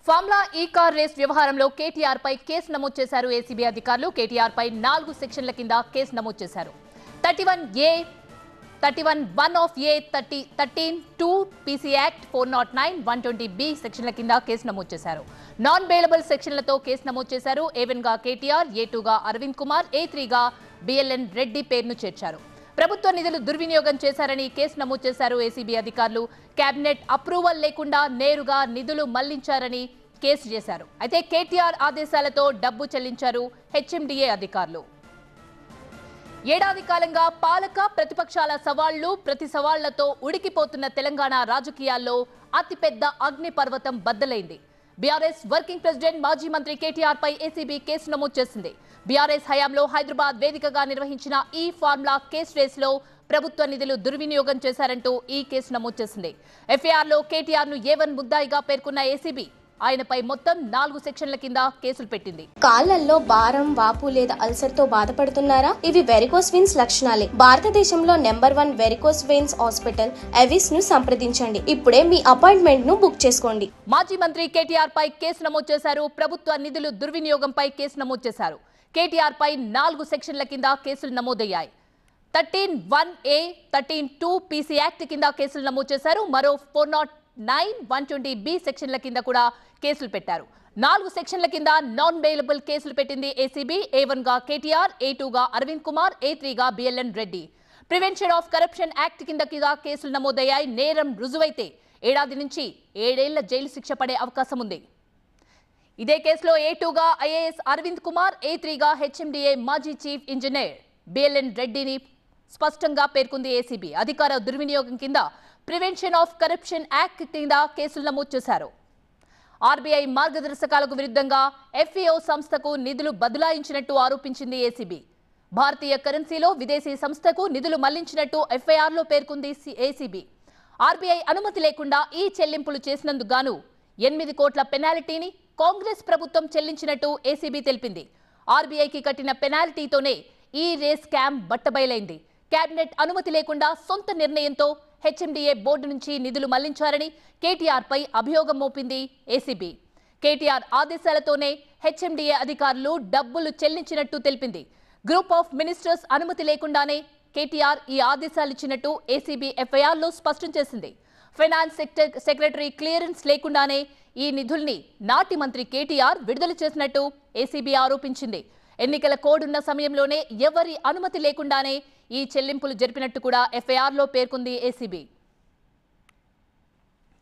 Formula ఈ car race వ్యవహారంలో కేటీఆర్ పై case నమోదు చేశారు ఏసీబీ అధికారులు. కేటీఆర్ పై 4 సెక్షన్ల కింద కేసు నమోదు చేశారు. 31(1) of A 13(2) PC act 409 120B సెక్షన్ల కింద కేసు నమోదు చేశారు. నాన్ బెయిలబుల్ సెక్షన్లతో కేసు నమోదు చేశారు. A1 గా కేటీఆర్, A2 గా అరవింద్ కుమార్, A3 గా బిఎల్ఎన్ రెడ్డి పేరును చేర్చారు. ప్రభుత్వ నిధులు దుర్వినియోగం చేశారని కేసు నమోదు చేశారు ఏసీబీ అధికారులు. కేబినెట్ అప్రూవల్ లేకుండా నేరుగా నిధులు మళ్లించారని కేసు చేశారు. అయితే కేటీఆర్ ఆదేశాలతో డబ్బు చెల్లించారు హెచ్ఎండిఏ అధికారులు. ఏడాది కాలంగా పాలక ప్రతిపక్షాల సవాళ్లు ప్రతి సవాళ్లతో ఉడికిపోతున్న తెలంగాణ రాజకీయాల్లో అతిపెద్ద అగ్నిపర్వతం బద్దలైంది. బీఆర్ఎస్ వర్కింగ్ ప్రెసిడెంట్ మాజీ మంత్రి కేటీఆర్ పై ఏసీబీ కేసు నమోదు చేసింది. బీఆర్ఎస్ హయాంలో హైదరాబాద్ వేదికగా నిర్వహించిన ఈ ఫార్ములా కేసు రేసులో ప్రభుత్వ నిధులు దుర్వినియోగం చేశారంటూ ఈ కేసు నమోదు చేసింది. ఎఫ్ఐఆర్లో కేటీఆర్ ను A1 ముద్దాయిగా పేర్కొన్న ఏసీబీ ఆయనపై మొత్తం 4 సెక్షన్ల కింద కేసులు పెట్టింది. కాళ్లలో భారం, వాపు లేదా అల్సర్ తో బాధపడుతున్నారా? ఇవి వెరికోస్ వెయిన్స్ లక్షణాలే. భారతదేశంలో number 1 varicose veins hospital Avis ను సంప్రదించండి. ఇప్పుడే మీ అపాయింట్మెంట్ ను బుక్ చేసుకోండి. మాజీ మంత్రి కేటీఆర్ పై కేసు నమోదు చేశారు. ప్రభుత్వ నిధులు దుర్వినియోగంపై కేసు నమోదు చేశారు. కేటీఆర్ పై 4 సెక్షన్ల కింద కేసులు నమోదయ్యాయి. 13(1)A 13(2) పీసీ యాక్ట్ కింద కేసులు నమోదు చేశారు. మరో 409 120B సెక్షన్ల కింద కూడా కేసులు పెట్టారు. 4 సెక్షన్ల కింద నాన్ బెయిలబుల్ కేసులు పెట్టింది ఏసీబీ. A1 గా కేటీఆర్, A2 గా అరవింద్ కుమార్, A3 గా BLN Reddy. Prevention of corruption act కింద కేసులు నమోదయ్యాయి. నేరం రుజువైతే ఏడాది నుంచి 7 ఏళ్ల జైలు శిక్ష పడే అవకాశం ఉంది. ఇదే కేసులో A2 గా ఐఏఎస్ అరవింద్ కుమార్, A3 గా హెచ్ఎండిఏ మాజీ చీఫ్ ఇంజనీర్ బిఎల్ఎన్ రెడ్డిని స్పష్టంగా పేర్కొంది ఏసీబీ. అధికార దుర్వినియోగం కింద ప్రివెన్షన్ ఆఫ్ కరప్షన్ యాక్ట్ కింద కేసులు నమోదు చేశారు. ఆర్బీఐ మార్గదర్శకాలకు విరుద్ధంగా ఎఫ్ఈఓ సంస్థకు నిధులు బదలాయించినట్టు ఆరోపించింది ఏసీబీ. భారతీయ కరెన్సీలో విదేశీ సంస్థకు నిధులు మళ్లించినట్టు ఎఫ్ఐఆర్లో పేర్కొంది ఏసీబీ. ఆర్బీఐ అనుమతి లేకుండా ఈ చెల్లింపులు చేసినందుకు గాను 8 కోట్ల పెనాల్టీని కాంగ్రెస్ ప్రభుత్వం చెల్లించినట్టు ఏసీబీ తెలిపింది. ఆర్బీఐకి కట్టిన పెనాల్టీతోనే ఈ రేస్ స్కామ్ బట్టబయలైంది. కేబినెట్ అనుమతి లేకుండా సొంత నిర్ణయంతో హెచ్ఎండిఏ బోర్డు నుంచి నిధులు మళ్లించారని కేటీఆర్ పై అభియోగం మోపింది ఏసీబీ. కేటీఆర్ ఆదేశాలతోనే హెచ్ఎండిఏ అధికారులు డబ్బులు చెల్లించినట్టు తెలిపింది. గ్రూప్ ఆఫ్ మినిస్టర్స్ అనుమతి లేకుండానే కేటీఆర్ ఈ ఆదేశాలిచ్చినట్టు ఏసీబీ ఎఫ్ఐఆర్లో స్పష్టం చేసింది. ఫైనాన్స్ సెక్రటరీ క్లియరెన్స్ లేకుండానే ఈ నిధుల్ని నాటి మంత్రి కేటీఆర్ విడుదల చేసినట్టు ఏసీబీ ఆరోపించింది. ఎన్నికల కోడ్ ఉన్న సమయంలోనే ఎవరి అనుమతి లేకుండానే ఈ చెల్లింపులు జరిపినట్టు కూడా ఎఫ్ఐఆర్లో పేర్కొంది ఏసీబీ.